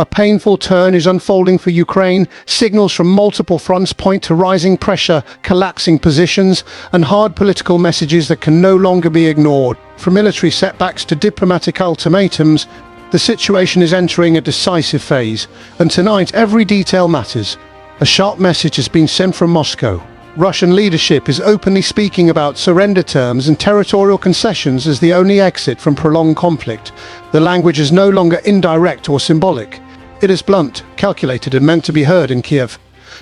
A painful turn is unfolding for Ukraine. Signals from multiple fronts point to rising pressure, collapsing positions, and hard political messages that can no longer be ignored. From military setbacks to diplomatic ultimatums, the situation is entering a decisive phase, and tonight every detail matters. A sharp message has been sent from Moscow. Russian leadership is openly speaking about surrender terms and territorial concessions as the only exit from prolonged conflict. The language is no longer indirect or symbolic. It is blunt, calculated, and meant to be heard in Kyiv.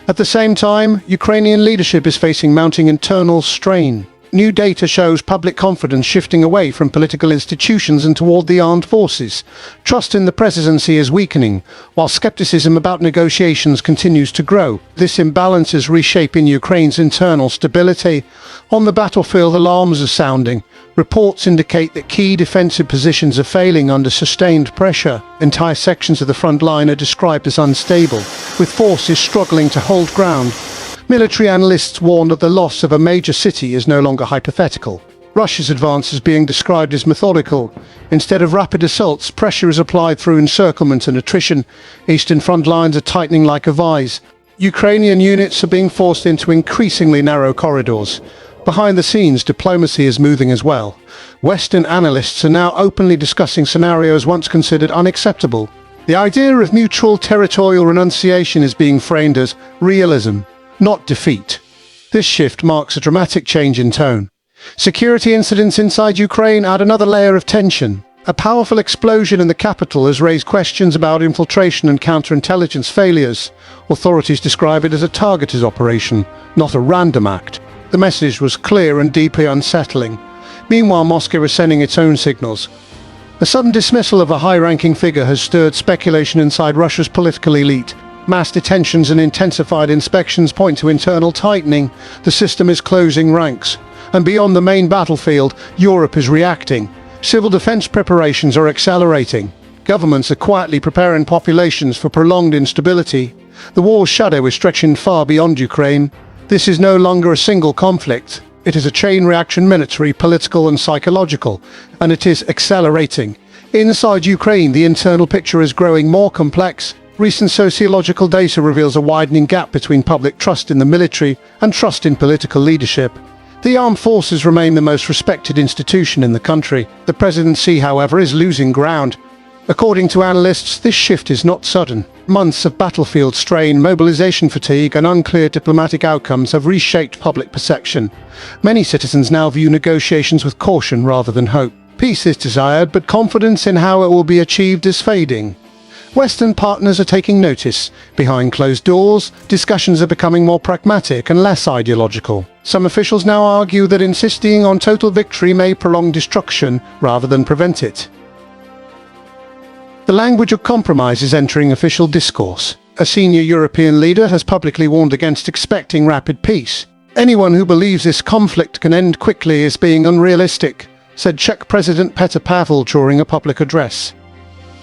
At the same time, Ukrainian leadership is facing mounting internal strain. New data shows public confidence shifting away from political institutions and toward the armed forces. Trust in the presidency is weakening, while skepticism about negotiations continues to grow. This imbalance is reshaping Ukraine's internal stability. On the battlefield, alarms are sounding. Reports indicate that key defensive positions are failing under sustained pressure. Entire sections of the front line are described as unstable, with forces struggling to hold ground. Military analysts warn that the loss of a major city is no longer hypothetical. Russia's advance is being described as methodical. Instead of rapid assaults, pressure is applied through encirclement and attrition. Eastern front lines are tightening like a vise. Ukrainian units are being forced into increasingly narrow corridors. Behind the scenes, diplomacy is moving as well. Western analysts are now openly discussing scenarios once considered unacceptable. The idea of mutual territorial renunciation is being framed as realism, not defeat. This shift marks a dramatic change in tone. Security incidents inside Ukraine add another layer of tension. A powerful explosion in the capital has raised questions about infiltration and counterintelligence failures. Authorities describe it as a targeted operation, not a random act. The message was clear and deeply unsettling. Meanwhile, Moscow is sending its own signals. A sudden dismissal of a high-ranking figure has stirred speculation inside Russia's political elite. Mass detentions and intensified inspections point to internal tightening. The system is closing ranks. And beyond the main battlefield, Europe is reacting. Civil defense preparations are accelerating. Governments are quietly preparing populations for prolonged instability. The war's shadow is stretching far beyond Ukraine. This is no longer a single conflict. It is a chain reaction, military, political, and psychological, and it is accelerating. Inside Ukraine, the internal picture is growing more complex. Recent sociological data reveals a widening gap between public trust in the military and trust in political leadership. The armed forces remain the most respected institution in the country. The presidency, however, is losing ground. According to analysts, this shift is not sudden. Months of battlefield strain, mobilization fatigue, and unclear diplomatic outcomes have reshaped public perception. Many citizens now view negotiations with caution rather than hope. Peace is desired, but confidence in how it will be achieved is fading. Western partners are taking notice. Behind closed doors, discussions are becoming more pragmatic and less ideological. Some officials now argue that insisting on total victory may prolong destruction rather than prevent it. The language of compromise is entering official discourse. A senior European leader has publicly warned against expecting rapid peace. Anyone who believes this conflict can end quickly is being unrealistic, said Czech President Petr Pavel during a public address.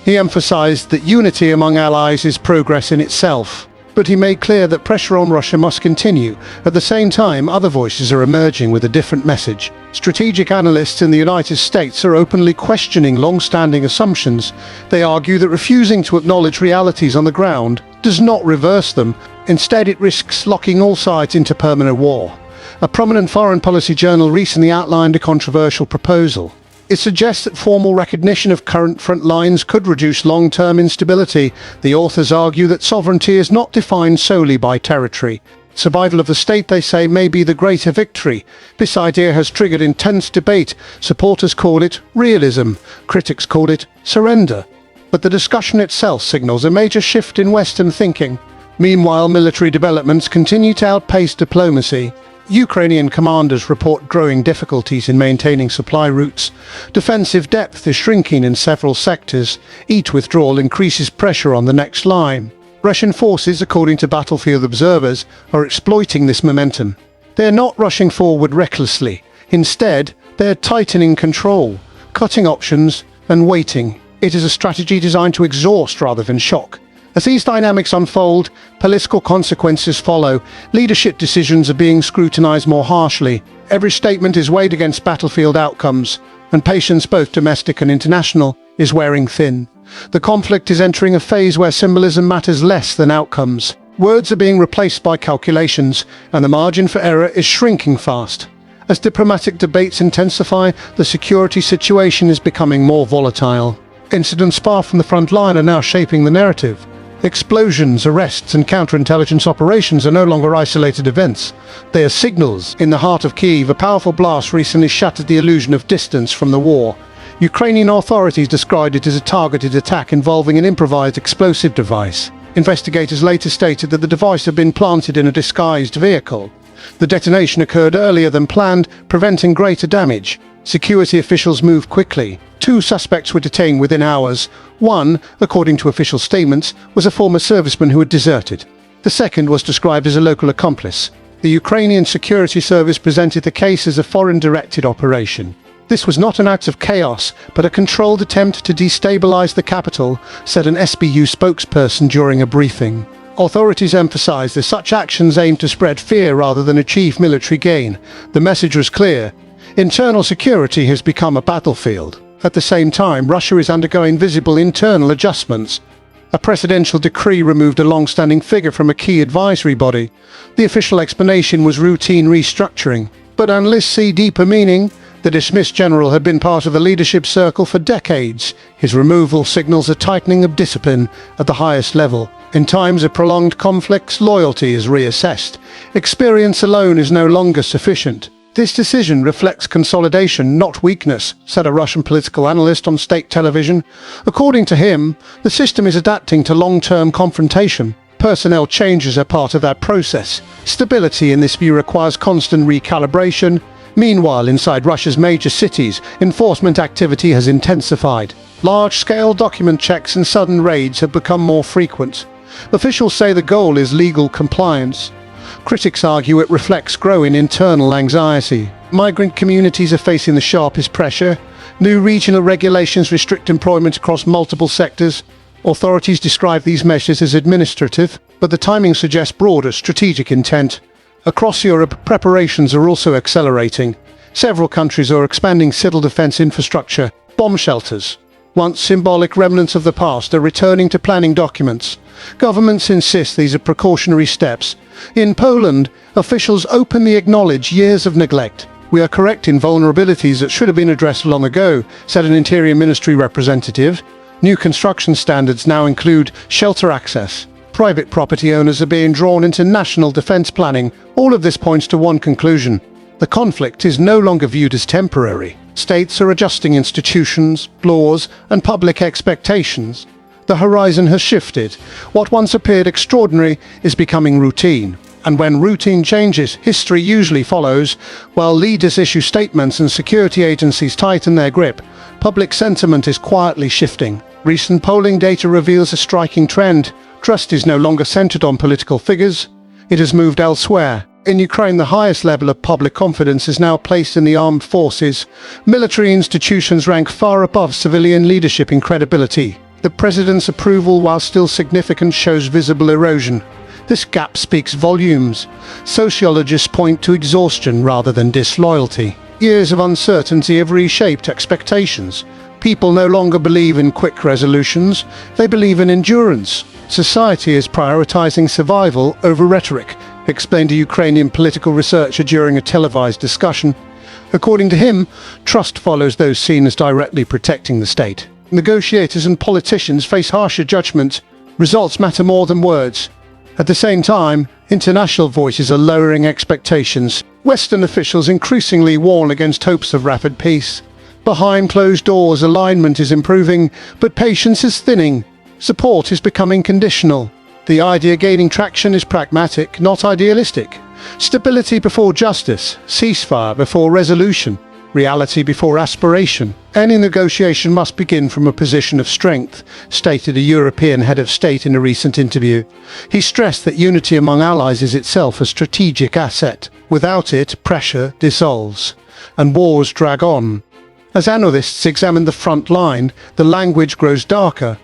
He emphasized that unity among allies is progress in itself, but he made clear that pressure on Russia must continue. At the same time, other voices are emerging with a different message. Strategic analysts in the United States are openly questioning long-standing assumptions. They argue that refusing to acknowledge realities on the ground does not reverse them. Instead, it risks locking all sides into permanent war. A prominent foreign policy journal recently outlined a controversial proposal. It suggests that formal recognition of current front lines could reduce long-term instability. The authors argue that sovereignty is not defined solely by territory. Survival of the state, they say, may be the greater victory. This idea has triggered intense debate. Supporters call it realism. Critics call it surrender. But the discussion itself signals a major shift in Western thinking. Meanwhile, military developments continue to outpace diplomacy. Ukrainian commanders report growing difficulties in maintaining supply routes. Defensive depth is shrinking in several sectors. Each withdrawal increases pressure on the next line. Russian forces, according to battlefield observers, are exploiting this momentum. They are not rushing forward recklessly. Instead, they are tightening control, cutting options, and waiting. It is a strategy designed to exhaust rather than shock. As these dynamics unfold, political consequences follow. Leadership decisions are being scrutinized more harshly. Every statement is weighed against battlefield outcomes, and patience, both domestic and international, is wearing thin. The conflict is entering a phase where symbolism matters less than outcomes. Words are being replaced by calculations, and the margin for error is shrinking fast. As diplomatic debates intensify, the security situation is becoming more volatile. Incidents far from the front line are now shaping the narrative. Explosions, arrests, and counterintelligence operations are no longer isolated events. They are signals. In the heart of Kyiv, a powerful blast recently shattered the illusion of distance from the war. Ukrainian authorities described it as a targeted attack involving an improvised explosive device. Investigators later stated that the device had been planted in a disguised vehicle. The detonation occurred earlier than planned, preventing greater damage. Security officials moved quickly. 2 suspects were detained within hours. One, according to official statements, was a former serviceman who had deserted. The second was described as a local accomplice. The Ukrainian Security Service presented the case as a foreign-directed operation. This was not an act of chaos, but a controlled attempt to destabilize the capital, said an SBU spokesperson during a briefing. Authorities emphasized that such actions aimed to spread fear rather than achieve military gain. The message was clear. Internal security has become a battlefield. At the same time, Russia is undergoing visible internal adjustments. A presidential decree removed a long-standing figure from a key advisory body. The official explanation was routine restructuring. But analysts see deeper meaning. The dismissed general had been part of the leadership circle for decades. His removal signals a tightening of discipline at the highest level. In times of prolonged conflicts, loyalty is reassessed. Experience alone is no longer sufficient. This decision reflects consolidation, not weakness, said a Russian political analyst on state television. According to him, the system is adapting to long-term confrontation. Personnel changes are part of that process. Stability in this view requires constant recalibration. Meanwhile, inside Russia's major cities, enforcement activity has intensified. Large-scale document checks and sudden raids have become more frequent. Officials say the goal is legal compliance. Critics argue it reflects growing internal anxiety. Migrant communities are facing the sharpest pressure. New regional regulations restrict employment across multiple sectors. Authorities describe these measures as administrative, but the timing suggests broader strategic intent. Across Europe, preparations are also accelerating. Several countries are expanding civil defense infrastructure. Bomb shelters, once symbolic remnants of the past, are returning to planning documents. Governments insist these are precautionary steps. In Poland, officials openly acknowledge years of neglect. We are correcting vulnerabilities that should have been addressed long ago, said an Interior Ministry representative. New construction standards now include shelter access. Private property owners are being drawn into national defense planning. All of this points to one conclusion. The conflict is no longer viewed as temporary. States are adjusting institutions, laws, and public expectations. The horizon has shifted. What once appeared extraordinary is becoming routine. And when routine changes, history usually follows. While leaders issue statements and security agencies tighten their grip, public sentiment is quietly shifting. Recent polling data reveals a striking trend. Trust is no longer centered on political figures. It has moved elsewhere. In Ukraine, the highest level of public confidence is now placed in the armed forces. Military institutions rank far above civilian leadership in credibility. The president's approval, while still significant, shows visible erosion. This gap speaks volumes. Sociologists point to exhaustion rather than disloyalty. Years of uncertainty have reshaped expectations. People no longer believe in quick resolutions, they believe in endurance. Society is prioritizing survival over rhetoric, explained a Ukrainian political researcher during a televised discussion. According to him, trust follows those seen as directly protecting the state. Negotiators and politicians face harsher judgments. Results matter more than words. At the same time, international voices are lowering expectations. Western officials increasingly warn against hopes of rapid peace. Behind closed doors, alignment is improving, but patience is thinning. Support is becoming conditional. The idea gaining traction is pragmatic, not idealistic. Stability before justice, ceasefire before resolution, reality before aspiration. Any negotiation must begin from a position of strength, stated a European head of state in a recent interview. He stressed that unity among allies is itself a strategic asset. Without it, pressure dissolves, and wars drag on. As analysts examine the front line, the language grows darker.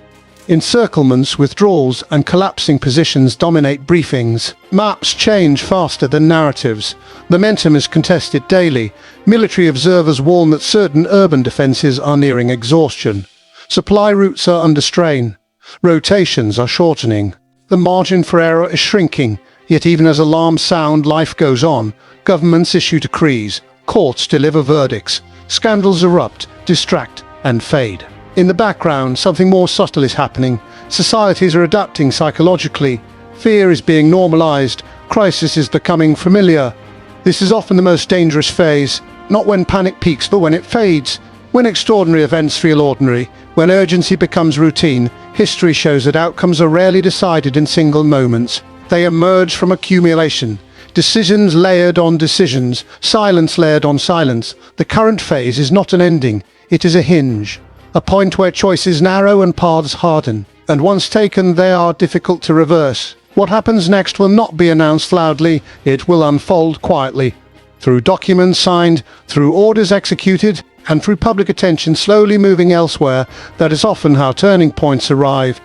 Encirclements, withdrawals, and collapsing positions dominate briefings. Maps change faster than narratives. Momentum is contested daily. Military observers warn that certain urban defenses are nearing exhaustion. Supply routes are under strain. Rotations are shortening. The margin for error is shrinking, yet even as alarms sound, life goes on. Governments issue decrees, courts deliver verdicts, scandals erupt, distract, and fade. In the background, something more subtle is happening. Societies are adapting psychologically. Fear is being normalized. Crisis is becoming familiar. This is often the most dangerous phase, not when panic peaks, but when it fades. When extraordinary events feel ordinary, when urgency becomes routine, history shows that outcomes are rarely decided in single moments. They emerge from accumulation. Decisions layered on decisions, silence layered on silence. The current phase is not an ending, it is a hinge. A point where choices narrow and paths harden. And once taken, they are difficult to reverse. What happens next will not be announced loudly, it will unfold quietly. Through documents signed, through orders executed, and through public attention slowly moving elsewhere. That is often how turning points arrive.